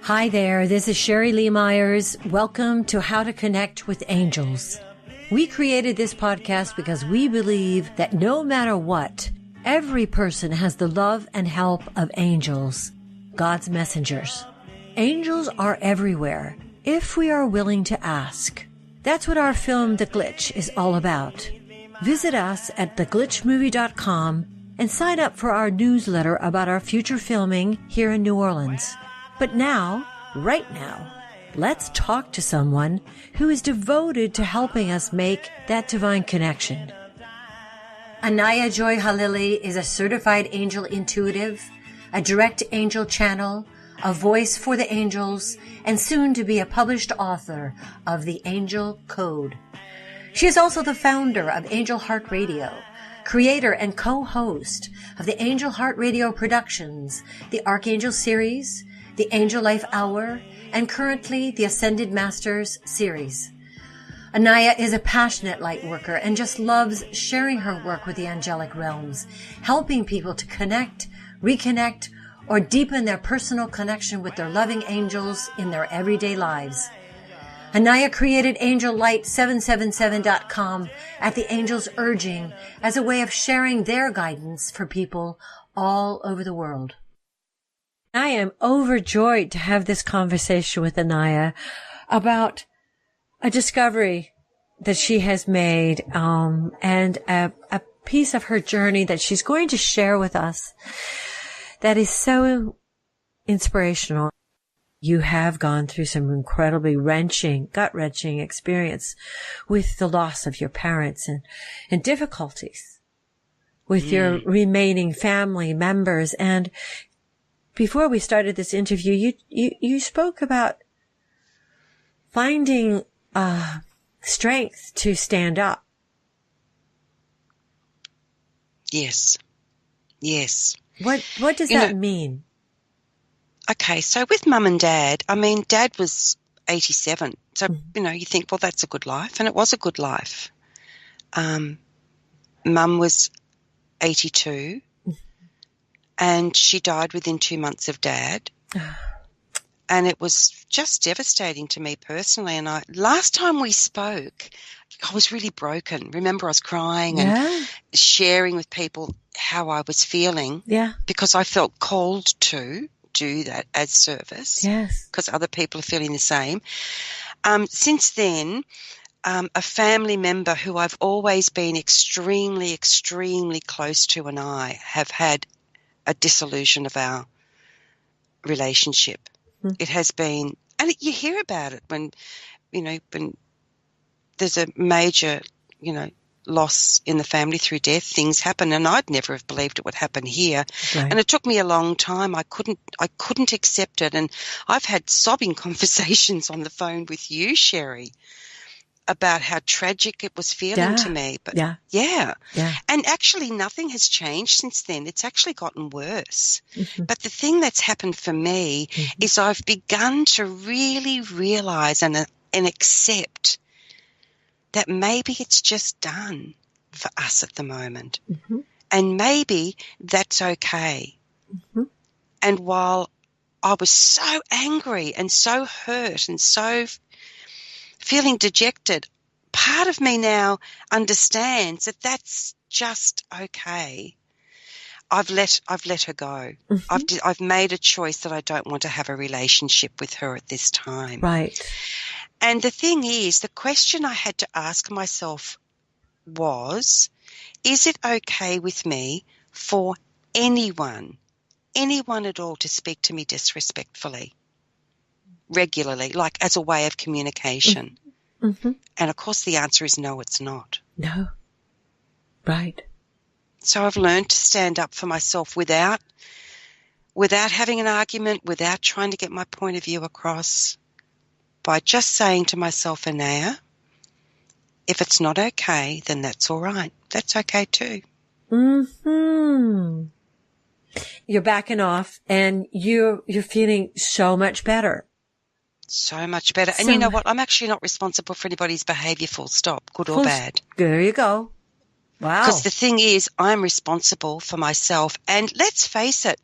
Hi there, this is Sheri Myers. Welcome to How to Connect with Angels. We created this podcast because we believe that no matter what, every person has the love and help of angels, God's messengers. Angels are everywhere, if we are willing to ask. That's what our film, The Glitch, is all about. Visit us at theglitchmovie.com and sign up for our newsletter about our future filming here in New Orleans. But now, right now, let's talk to someone who is devoted to helping us make that divine connection. Anayah Joi Holilly is a certified angel intuitive, a direct angel channel, a voice for the angels, and soon to be a published author of The Angel Code. She is also the founder of Angel Heart Radio, creator and co-host of the Angel Heart Radio Productions, the Archangel Series, the Angel Life Hour, and currently the Ascended Masters series. Anayah is a passionate light worker and just loves sharing her work with the angelic realms, helping people to connect, reconnect, or deepen their personal connection with their loving angels in their everyday lives. Anayah created AngelLight777.com at the angels' urging as a way of sharing their guidance for people all over the world. I am overjoyed to have this conversation with Anayah about a discovery that she has made, and a piece of her journey that she's going to share with us that is so inspirational. You have gone through some incredibly gut-wrenching experience with the loss of your parents and difficulties with your remaining family members. And before we started this interview, you spoke about finding strength to stand up. Yes. What does that mean? Okay, so with Mum and Dad, Dad was 87. So, you think, well, that's a good life. And it was a good life. Mum was 82. And she died within 2 months of Dad. And it was just devastating to me personally. And last time we spoke, I was really broken. Remember, I was crying and sharing with people how I was feeling. Yeah. Because I felt called to do that as service. Yes. Because other people are feeling the same. Since then, a family member who I've always been extremely, extremely close to and I have had a dissolution of our relationship. It has been, and you hear about it when there's a major, loss in the family through death, things happen, and I'd never have believed it would happen here. Right. And it took me a long time. I couldn't accept it. And I've had sobbing conversations on the phone with you, Sheri, about how tragic it was feeling to me. But yeah. And actually nothing has changed since then. It's actually gotten worse. But the thing that's happened for me is I've begun to really realize and accept that maybe it's just done for us at the moment. And maybe that's okay. And while I was so angry and so hurt and so feeling dejected, part of me now understands that that's just okay. I've let her go. I've made a choice that I don't want to have a relationship with her at this time. Right. And the thing is, the question I had to ask myself was, is it okay with me for anyone at all to speak to me disrespectfully, regularly, like as a way of communication? And, of course, the answer is no, it's not. No. Right. So I've learned to stand up for myself without having an argument, without trying to get my point of view across, by just saying to myself, Anayah, if it's not okay, then that's all right. That's okay too. You're backing off and you're feeling so much better. So much better. And you know what? I'm actually not responsible for anybody's behaviour, full stop, good or bad. There you go. Wow. Because the thing is, I'm responsible for myself. And let's face it,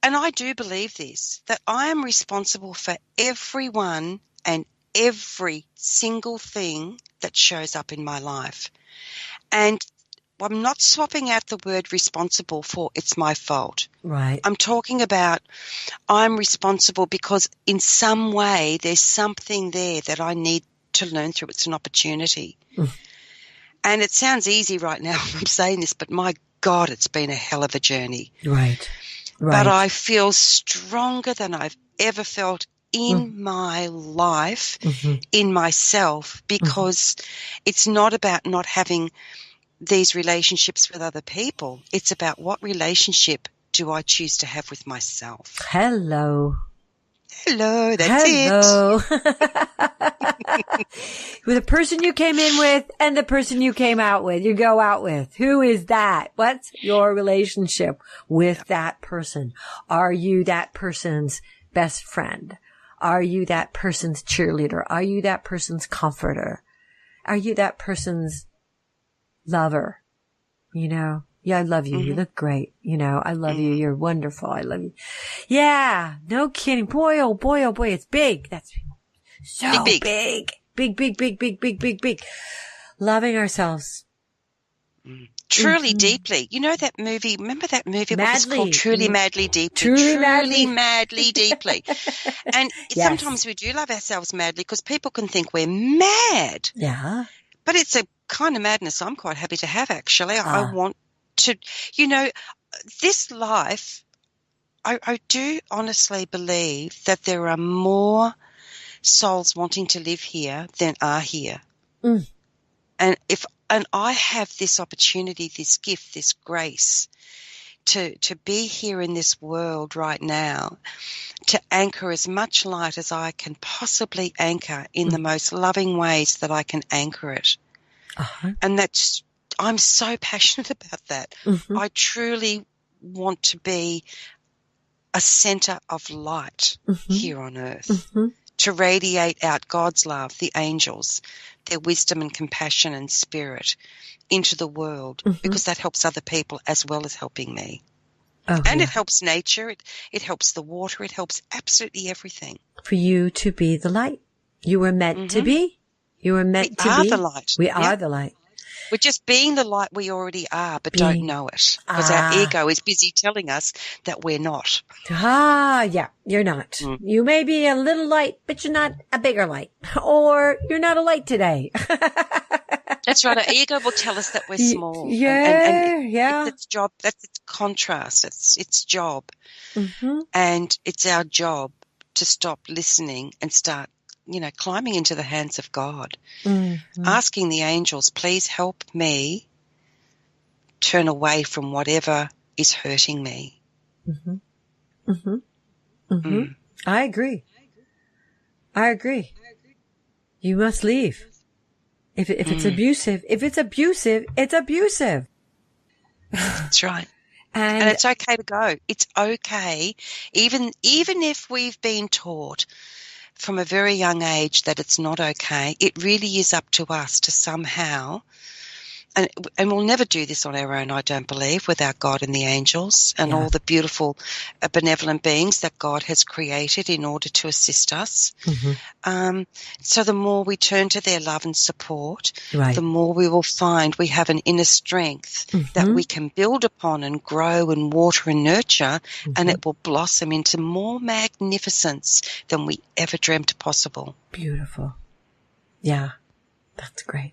and I do believe this, that I am responsible for everyone and every single thing that shows up in my life. And I'm not swapping out the word responsible for it's my fault. Right. I'm talking about I'm responsible because in some way there's something there that I need to learn through. It's an opportunity. And it sounds easy right now when I'm saying this, but my God, it's been a hell of a journey. Right. But I feel stronger than I've ever felt in my life, in myself, because it's not about not having these relationships with other people. It's about what relationship do I choose to have with myself. Hello, that's it. With the person you came in with and the person you came out with, you go out with. Who is that? What's your relationship with that person? Are you that person's best friend? Are you that person's cheerleader? Are you that person's comforter? Are you that person's lover? You know, yeah, I love you. You look great. You know, I love you. You're wonderful. I love you. Yeah, no kidding. Boy, oh boy, it's big. That's so big. Big. Loving ourselves. Truly, deeply. You know that movie? Remember that movie? What was called Truly, Madly, Deeply. Truly, madly, deeply. And sometimes we do love ourselves madly because people can think we're mad. Yeah. But it's a kind of madness I'm quite happy to have, actually. I want to, you know, this life, I do honestly believe that there are more souls wanting to live here than are here. And I have this opportunity, this gift, this grace to be here in this world right now, to anchor as much light as I can possibly anchor in the most loving ways that I can anchor it. And I'm so passionate about that. I truly want to be a center of light here on earth, to radiate out God's love, the angels, their wisdom and compassion and spirit into the world, because that helps other people as well as helping me. And it helps nature. It helps the water. It helps absolutely everything. For you to be the light. You were meant to be. You were meant to be. We are the light. We are the light. We're just being the light we already are, but don't know it. Because our ego is busy telling us that we're not. Yeah, you're not. You may be a little light, but you're not a bigger light. Or you're not a light today. That's right. Our ego will tell us that we're small. Yeah, It's its job. That's its contrast. It's its job. And it's our job to stop listening and start, you know, climbing into the hands of God, asking the angels, please help me turn away from whatever is hurting me. I agree. You must leave. If it's abusive, it's abusive. That's right. And it's okay to go. It's okay. Even if we've been taught from a very young age that it's not okay, it really is up to us to somehow, and we'll never do this on our own, I don't believe, without God and the angels and all the beautiful benevolent beings that God has created in order to assist us. So the more we turn to their love and support, the more we will find we have an inner strength that we can build upon and grow and water and nurture, and it will blossom into more magnificence than we ever dreamt possible. Beautiful. Yeah, that's great.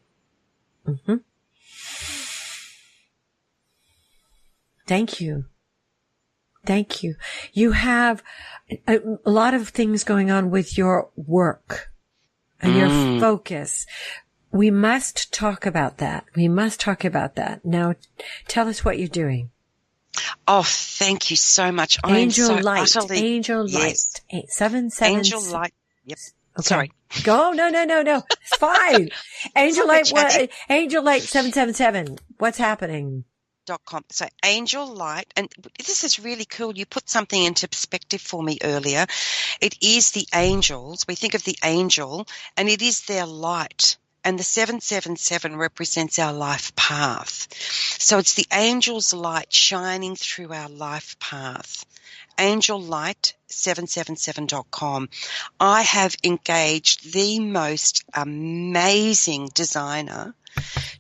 Thank you. You have a lot of things going on with your work and your focus. We must talk about that. Now, tell us what you're doing. Oh, thank you so much. Angel Light. 777. Angel Light. Yep. Okay. Sorry. Go. No. It's fine. Angel Light. Angel Light 777. What's happening? .com. So Angel Light, and this is really cool. You put something into perspective for me earlier. It is the angels. We think of the angel, and it is their light. And the 777 represents our life path. So it's the angel's light shining through our life path. angellight777.com. I have engaged the most amazing designer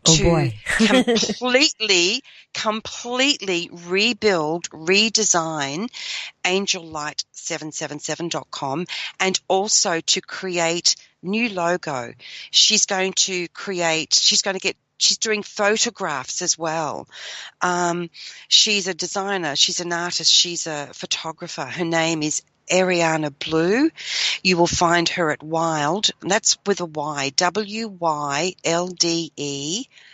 to completely rebuild, redesign angellight777.com, and also to create new logo. She's doing photographs as well. She's a designer. She's an artist. She's a photographer. Her name is Ariana Blue. You will find her at Wild, and that's with a Y, WYLDE,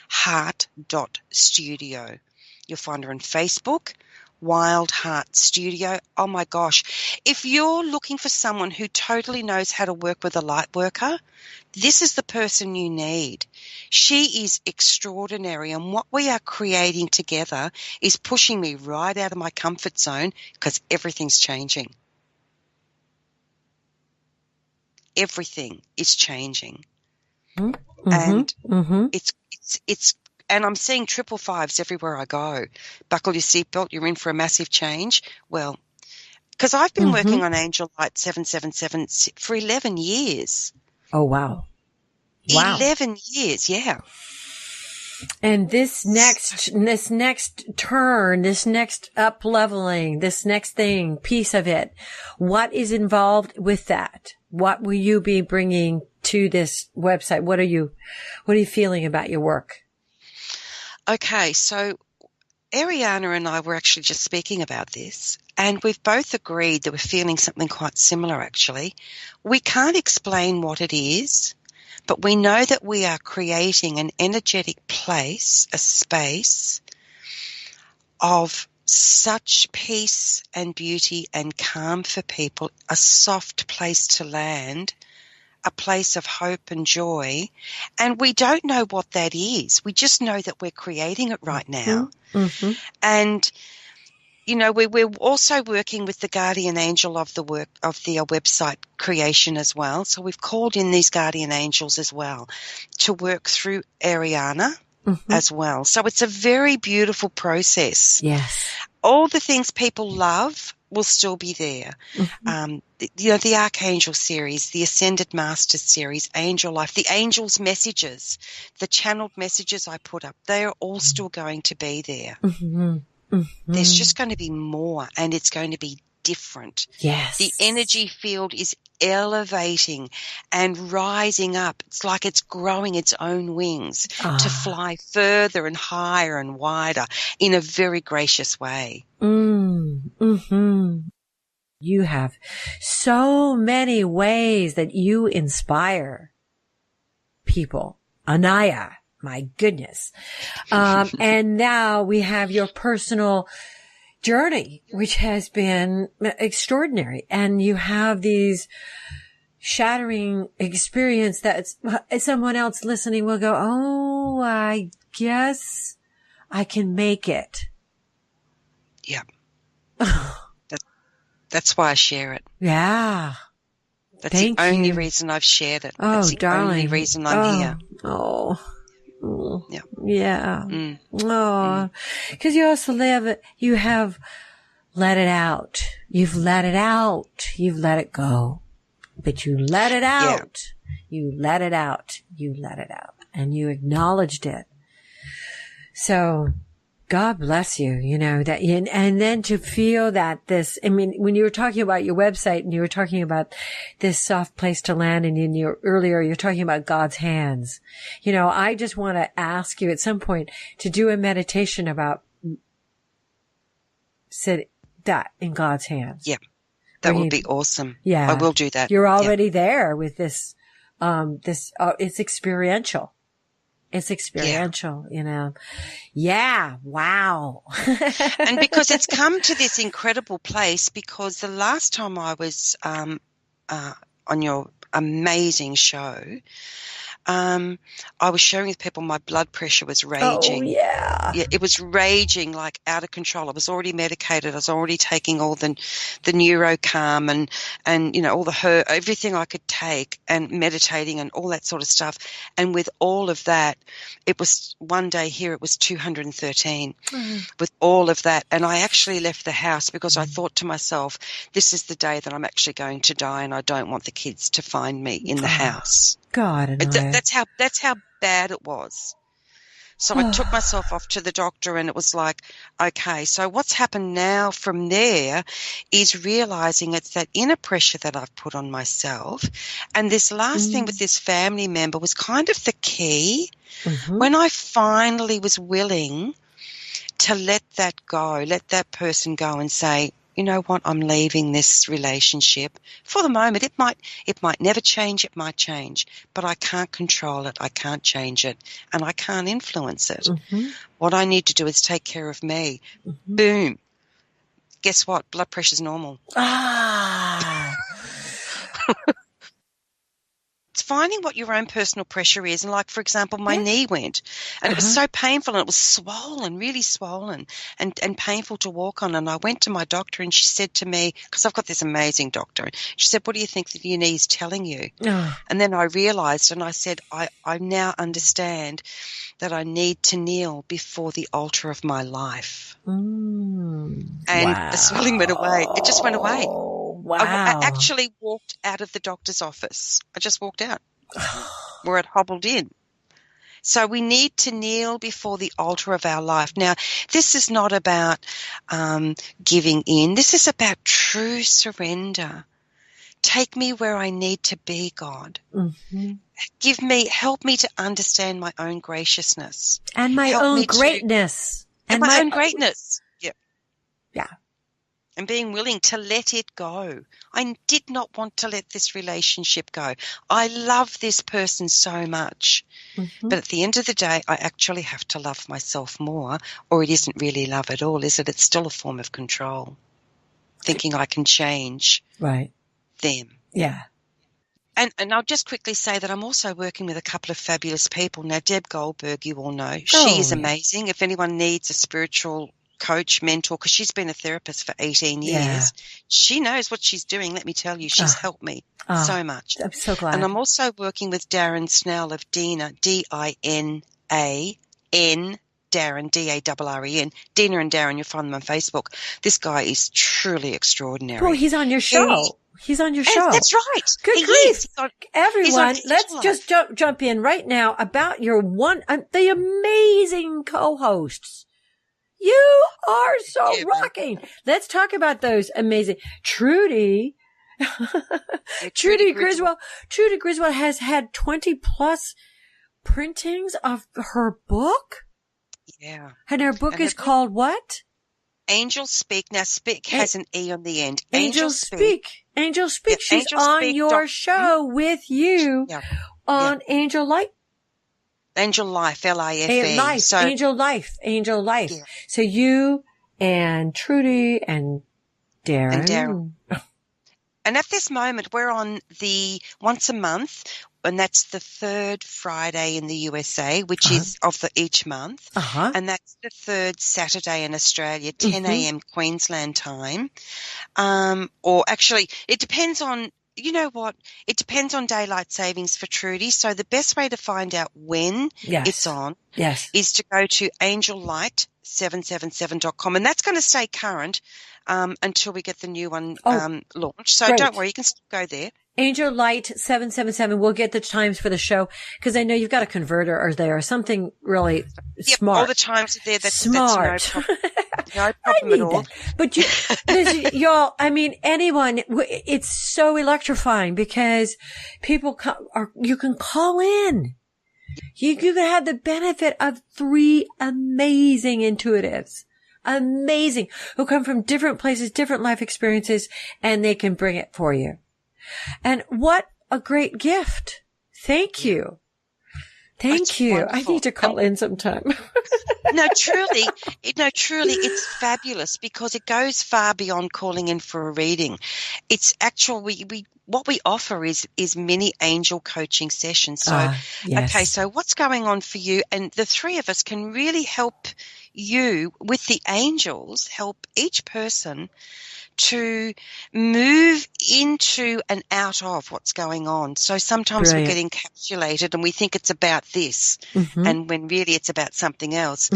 heart.studio. You'll find her on Facebook, Wild Heart Studio. Oh my gosh. If you're looking for someone who totally knows how to work with a light worker, this is the person you need. She is extraordinary, and what we are creating together is pushing me right out of my comfort zone because everything's changing. Everything is changing. Mm-hmm. And mm-hmm. it's and I'm seeing 555s everywhere I go. Buckle your seatbelt, you're in for a massive change. Well, because I've been working on Angel Light 777 for 11 years. Oh, wow. 11 years, yeah. And this next turn, this next up leveling, this next piece of it, what is involved with that? What will you be bringing to this website? What are you feeling about your work? Okay, so Ariana and I were actually just speaking about this, and we've both agreed that we're feeling something quite similar, actually. We can't explain what it is, but we know that we are creating an energetic place, a space of such peace and beauty and calm for people, a soft place to land, a place of hope and joy, and we don't know what that is. We just know that we're creating it right now. Mm-hmm. And you know, we're also working with the guardian angel of the website creation as well. So we've called in these guardian angels as well to work through Ariana as well. So it's a very beautiful process. Yes. All the things people love will still be there. The Archangel series, the Ascended Masters series, Angel Life, the Angels' messages, the channeled messages I put up, they are all still going to be there. There's just going to be more, and it's going to be different. Yes. The energy field is elevating and rising up. It's like it's growing its own wings to fly further and higher and wider in a very gracious way. You have so many ways that you inspire people. Anayah, my goodness. And now we have your personal journey, which has been extraordinary. And you have these shattering experience that someone else listening will go, oh, I guess I can make it. Yeah. That's why I share it. Yeah. That's the only reason I've shared it. Oh, That's the darling. only reason I'm here. Oh. Yeah. Yeah. Oh. Because you also you have let it out. You've let it out. You've let it go. But you let it out. Yeah. You let it out. You let it out. And you acknowledged it. So God bless you, you know, that, and then to feel that when you were talking about your website and you were talking about this soft place to land, and earlier you're talking about God's hands. You know, I just want to ask you at some point to do a meditation about sit that in God's hands. Yeah. That would be awesome. Yeah. I will do that. You're already there with this, it's experiential. It's experiential, you know. Yeah. Wow. And because it's come to this incredible place, because the last time I was on your amazing show, I was sharing with people my blood pressure was raging. Oh, yeah. Yeah, it was raging, like out of control. I was already medicated. I was already taking all the neurocalm and all everything I could take, and meditating and all that sort of stuff. And with all of that, it was one day here it was 213 with all of that. And I actually left the house because I thought to myself, this is the day that I'm actually going to die, and I don't want the kids to find me in the house. God, Anayah. That's how bad it was. So I took myself off to the doctor, and it was like, okay, so what's happened now from there is realizing it's that inner pressure that I've put on myself. And this last thing with this family member was kind of the key. When I finally was willing to let that go, let that person go and say, you know what, I'm leaving this relationship for the moment. It might never change. It might change, but I can't control it. I can't change it, and I can't influence it. What I need to do is take care of me. Boom. Guess what? Blood pressure's normal. It's finding what your own personal pressure is. And like, for example, my knee went, and it was so painful, and it was swollen, really swollen and painful to walk on. And I went to my doctor, and she said to me, because I've got this amazing doctor, she said, what do you think that your knee is telling you? And then I realized, and I said, I now understand that I need to kneel before the altar of my life. And the swelling went away. It just went away. Wow. I actually walked out of the doctor's office. I just walked out where I'd hobbled in. So we need to kneel before the altar of our life. Now, this is not about giving in. This is about true surrender. Take me where I need to be, God. Help me to understand my own graciousness. And my own greatness. And my own greatness. Yeah. And being willing to let it go. I did not want to let this relationship go. I love this person so much. But at the end of the day, I actually have to love myself more, or it isn't really love at all, is it? It's still a form of control. Thinking I can change them. Yeah. And I'll just quickly say that I'm also working with a couple of fabulous people. Now, Deb Goldberg, you all know. She is amazing. If anyone needs a spiritual coach, mentor, because she's been a therapist for 18 years. She knows what she's doing. Let me tell you, she's helped me so much. I'm so glad. And I'm also working with Darren Snell of Dina, Dina, Darren, D-A-R-R-E-N. Dina and Darren, you'll find them on Facebook. This guy is truly extraordinary. Well, he's on your show. He's on your show. That's right. Good grief. Everyone, let's just jump in right now about your the amazing co-hosts. You are so rocking. Let's talk about those amazing. Trudy Griswold. Trudy Griswold has had 20 plus printings of her book. Yeah. And her book is called what? Angel Speak. Now, Speak has an E on the end. Angel Speak. Angel Speak. She's on your show with you on Angel Light. Angel Life, L-I-F-E. Angel Life. Yeah. So you and Trudy and Darren. And at this moment, we're on the once a month, and that's the third Friday in the USA, which is of each month. And that's the third Saturday in Australia, 10 a.m. Queensland time. Or actually, it depends on, you know what? It depends on daylight savings for Trudy. So the best way to find out when it's on is to go to angellight777.com. And that's going to stay current until we get the new one launched. So don't worry, you can still go there. Angel Light 777. We'll get the times for the show because I know you've got a converter or there or something really smart. All the times are there. That's smart. That's no problem at all. That. But y'all, I mean, anyone, it's so electrifying because people you can call in. You can have the benefit of 3 amazing intuitives. Amazing. Who come from different places, different life experiences, and they can bring it for you. And what a great gift. Thank you. Thank you. Wonderful. I need to call in sometime. Truly, it's fabulous because it goes far beyond calling in for a reading. It's actually, what we offer is mini angel coaching sessions. So, yes. Okay, so what's going on for you? And the three of us can really help you with the angels, help each person to move into and out of what's going on. So sometimes we get encapsulated and we think it's about this, and when really it's about something else.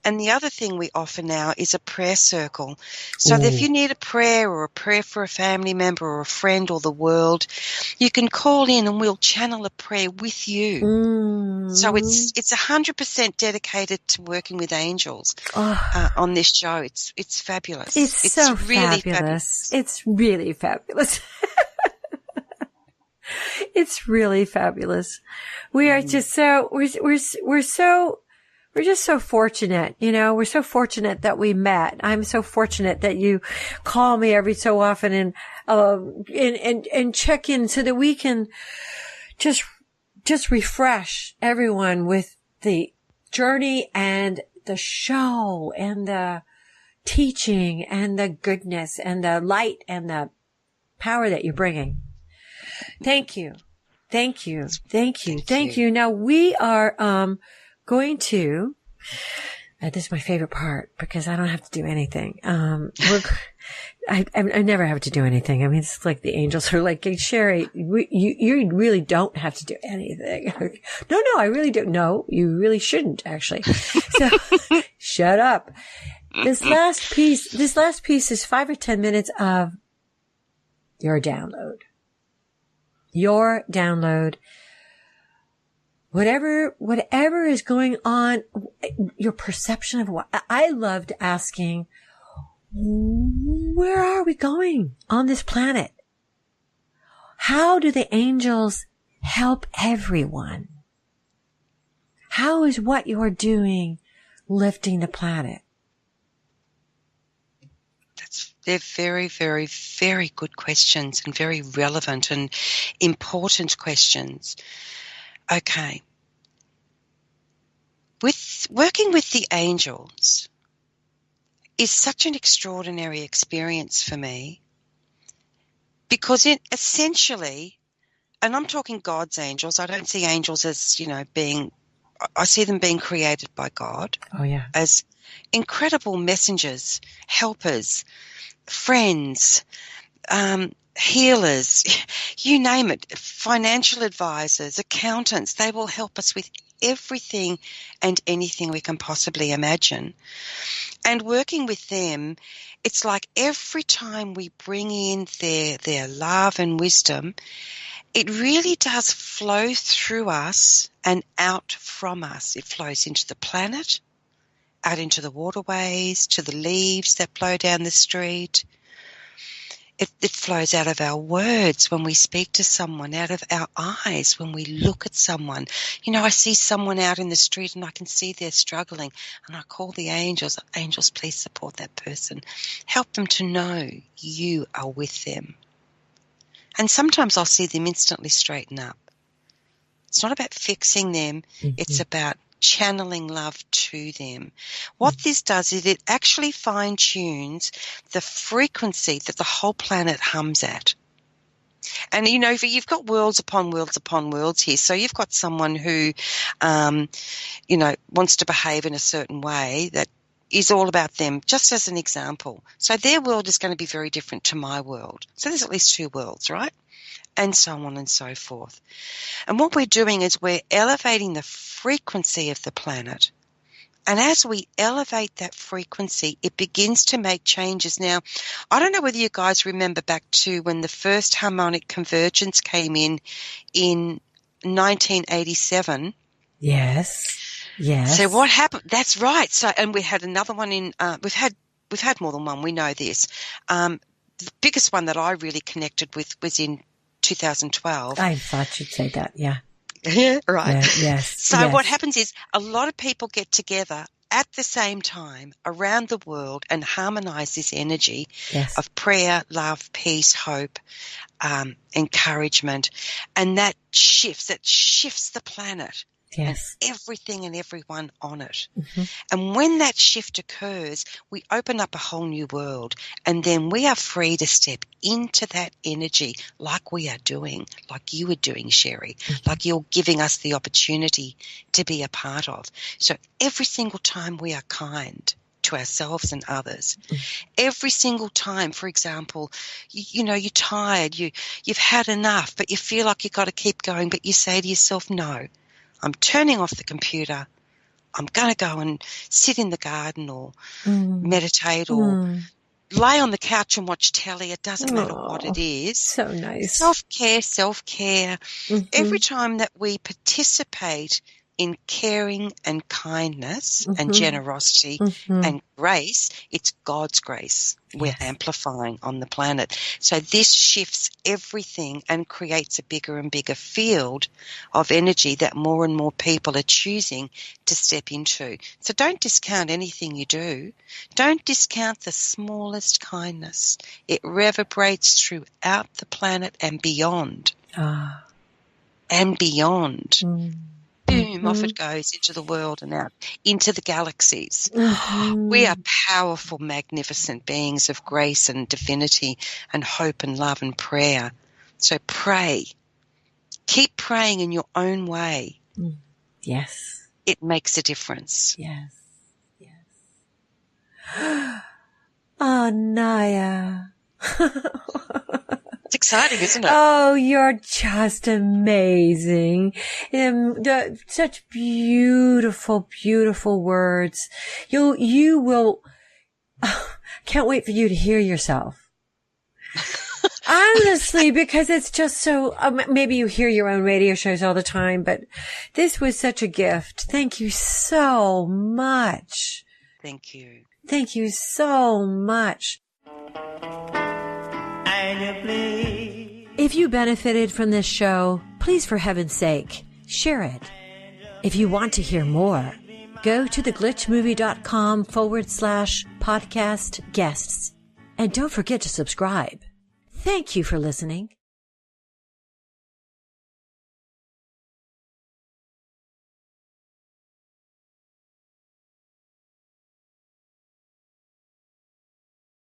And the other thing we offer now is a prayer circle. So that if you need a prayer or a prayer for a family member or a friend or the world, you can call in and we'll channel a prayer with you. So it's 100% dedicated to working with angels on this show. It's fabulous. It's so really fabulous. It's really fabulous. It's really fabulous. We are just so we're just so fortunate, we're so fortunate that we met. I'm so fortunate that you call me every so often and check in so that we can just refresh everyone with the journey and the show and the teaching and the goodness and the light and the power that you're bringing. Thank you. Thank you. Thank you. Thank you. Now we are, going to, this is my favorite part because I don't have to do anything. I never have to do anything. I mean, it's like the angels are like, hey, Sheri, you really don't have to do anything. No, I really don't. No, you really shouldn't actually. So shut up. This last piece is 5 or 10 minutes of your download. Your download. Whatever is going on, your perception of what I loved asking, where are we going on this planet? How do the angels help everyone? How is what you're doing lifting the planet? They're very, very, very good questions and very relevant and important questions. Okay. Working with the angels is such an extraordinary experience for me because it essentially, and I'm talking God's angels, I don't see angels as, I see them being created by God. Oh, yeah. As incredible messengers, helpers, friends, healers, you name it, financial advisors, accountants. They will help us with everything and anything we can possibly imagine. And working with them, it's like every time we bring in their love and wisdom, it really does flow through us and out from us. It flows into the planet, out into the waterways, to the leaves that blow down the street. It flows out of our words when we speak to someone, out of our eyes when we look at someone. I see someone out in the street and I can see they're struggling and I call the angels. Angels, please support that person. Help them to know you are with them. And sometimes I'll see them instantly straighten up. It's not about fixing them. It's about channeling love to them. What this does is it actually fine-tunes the frequency that the whole planet hums at. And, you've got worlds upon worlds upon worlds here. So you've got someone who, wants to behave in a certain way that is all about them, just as an example. So their world is going to be very different to my world. So there's at least two worlds, right? And so on and so forth. And what we're doing is we're elevating the frequency of the planet. And as we elevate that frequency, it begins to make changes. Now, I don't know whether you guys remember back to when the first harmonic convergence came in 1987. Yes. So what happened? That's right. So, and we had another one we've had more than one. We know this. The biggest one that I really connected with was in 2012. I thought you'd say that, yeah. Yeah, right. Yeah, yes. So what happens is a lot of people get together at the same time around the world and harmonize this energy of prayer, love, peace, hope, encouragement, and that shifts the planet. Yes. And everything and everyone on it. Mm-hmm. And when that shift occurs, we open up a whole new world, and then we are free to step into that energy like we are doing, like you are doing, Sheri, like you're giving us the opportunity to be a part of. So every single time we are kind to ourselves and others, every single time, for example, you're tired, you've had enough, but you feel like you've got to keep going, but you say to yourself, no, I'm turning off the computer. I'm going to go and sit in the garden or meditate or lay on the couch and watch telly. It doesn't matter what it is. So nice. Self-care. Every time that we participate in caring and kindness and generosity and grace, it's God's grace we're amplifying on the planet. So this shifts everything and creates a bigger and bigger field of energy that more and more people are choosing to step into. So don't discount anything you do. Don't discount the smallest kindness. It reverberates throughout the planet and beyond. And beyond. Boom, off it goes into the world and out, into the galaxies. We are powerful, magnificent beings of grace and divinity and hope and love and prayer. So pray. Keep praying in your own way. Yes. It makes a difference. Yes. Anayah. It's exciting, isn't it? Oh, you're just amazing. Such beautiful, beautiful words. You will, can't wait for you to hear yourself. Honestly, because it's just so, maybe you hear your own radio shows all the time, but this was such a gift. Thank you so much. Thank you. Thank you so much. If you benefited from this show, please, for heaven's sake, share it. If you want to hear more, go to theglitchmovie.com/podcast guests. And don't forget to subscribe. Thank you for listening.